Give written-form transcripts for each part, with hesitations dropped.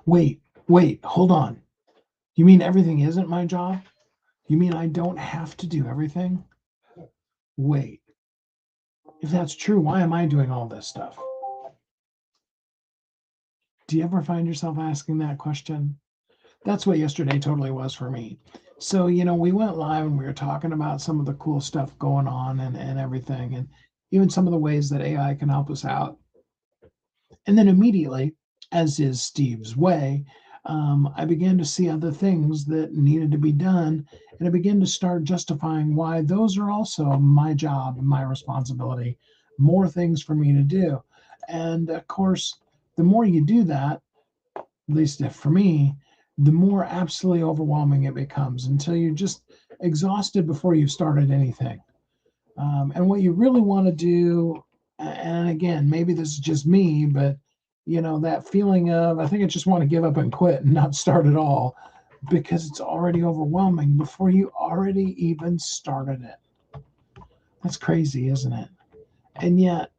Wait, wait, hold on. You mean everything isn't my job? You mean I don't have to do everything? Wait, if that's true, why am I doing all this stuff? Do you ever find yourself asking that question? That's what yesterday totally was for me. So, we went live and we were talking about some of the cool stuff going on and everything, and even some of the ways that AI can help us out. And then immediately, as is Steve's way, I began to see other things that needed to be done. And I began to start justifying why those are also my job, my responsibility, more things for me to do. And of course, the more you do that, at least if for me, the more absolutely overwhelming it becomes until you're just exhausted before you've started anything. And what you really want to do, and again, maybe this is just me, but that feeling of, I think I just want to give up and quit and not start at all because it's already overwhelming before you already even started it. That's crazy, isn't it? And yet,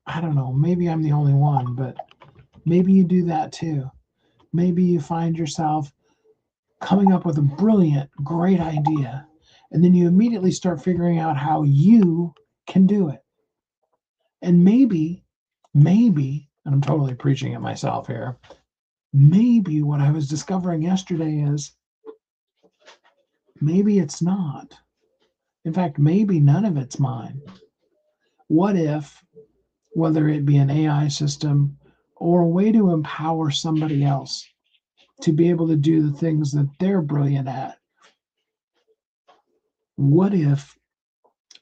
I don't know, maybe I'm the only one, but maybe you do that too. Maybe you find yourself coming up with a brilliant, great idea, and then you immediately start figuring out how you can do it. And maybe, and I'm totally preaching at myself here, maybe what I was discovering yesterday is maybe it's not. In fact, maybe none of it's mine. What if, whether it be an AI system or a way to empower somebody else to be able to do the things that they're brilliant at, what if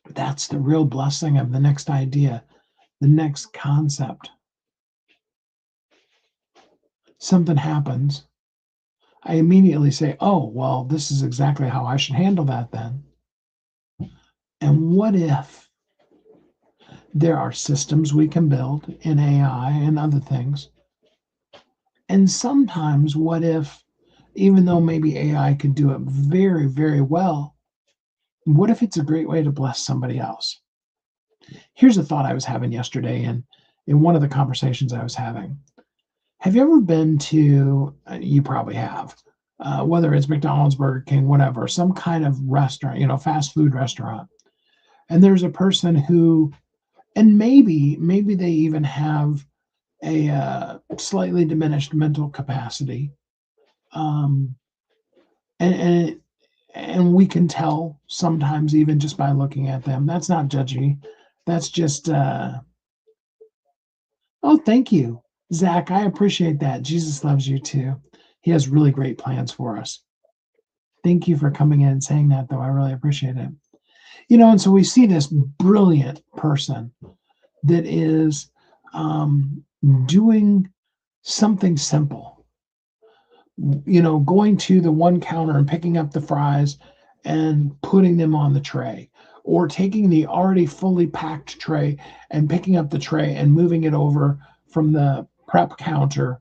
that's the real blessing of the next idea, the next concept? Something happens. I immediately say, oh, well, this is exactly how I should handle that then. And what if there are systems we can build in AI and other things? And sometimes, what if, even though maybe AI could do it very, very well, what if it's a great way to bless somebody else? Here's a thought I was having yesterday in one of the conversations I was having. Have you ever been to, you probably have, whether it's McDonald's, Burger King, whatever, some kind of restaurant, fast food restaurant, and there's a person who, and maybe they even have a slightly diminished mental capacity, um, and and we can tell sometimes even just by looking at them. That's not judgy. That's just, oh, thank you, Zach. I appreciate that. Jesus loves you too. He has really great plans for us. Thank you for coming in and saying that, though. I really appreciate it. And so we see this brilliant person that is um, doing something simple, going to the one counter and picking up the fries and putting them on the tray, or taking the already fully packed tray and picking up the tray and moving it over from the prep counter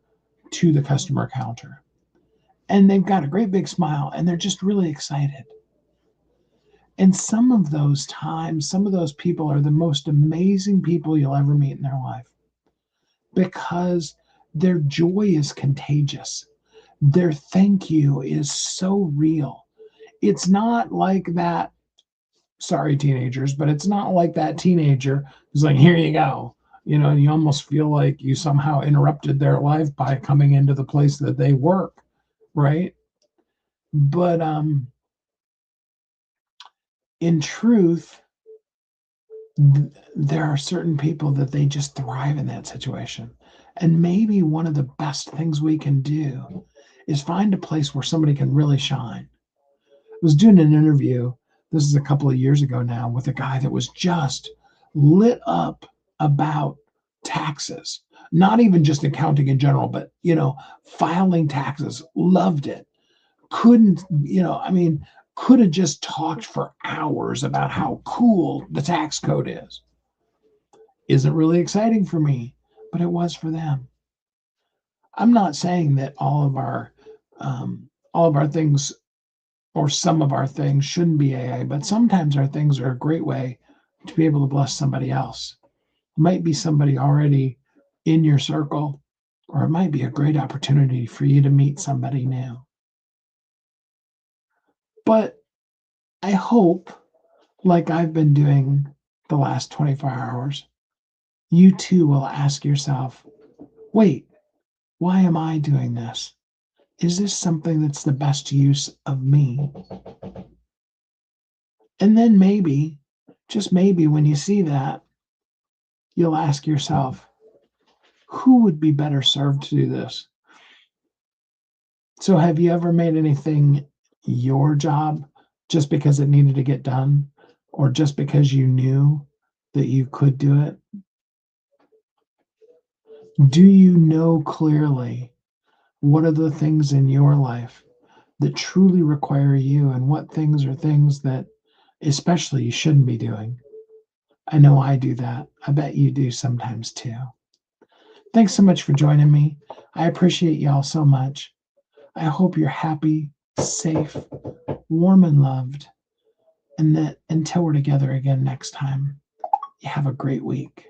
to the customer counter. And they've got a great big smile and they're just really excited. And some of those times, some of those people are the most amazing people you'll ever meet in their life because their joy is contagious. Their thank you is so real. It's not like that, sorry, teenagers, but it's not like that teenager who's like, here you go. And you almost feel like you somehow interrupted their life by coming into the place that they work, right? But in truth, there are certain people that they just thrive in that situation. And maybe one of the best things we can do is find a place where somebody can really shine. I was doing an interview, this is a couple of years ago now, with a guy that was just lit up about taxes, not even just accounting in general, but, filing taxes, loved it. Couldn't, I mean, could have just talked for hours about how cool the tax code is. Isn't really exciting for me, but it was for them. I'm not saying that all of our things or some of our things shouldn't be AI, but sometimes our things are a great way to be able to bless somebody else. It might be somebody already in your circle, or it might be a great opportunity for you to meet somebody new. But I hope, like I've been doing the last 24 hours, you too will ask yourself, wait, why am I doing this? Is this something that's the best use of me? And then maybe, just maybe, when you see that, you'll ask yourself, who would be better served to do this? So, have you ever made anything your job just because it needed to get done, or just because you knew that you could do it? Do you know clearly what are the things in your life that truly require you, and what things are things that especially you shouldn't be doing? I know I do that. I bet you do sometimes too. Thanks so much for joining me. I appreciate y'all so much. I hope you're happy, safe, warm, and loved, and that until we're together again next time, you have a great week.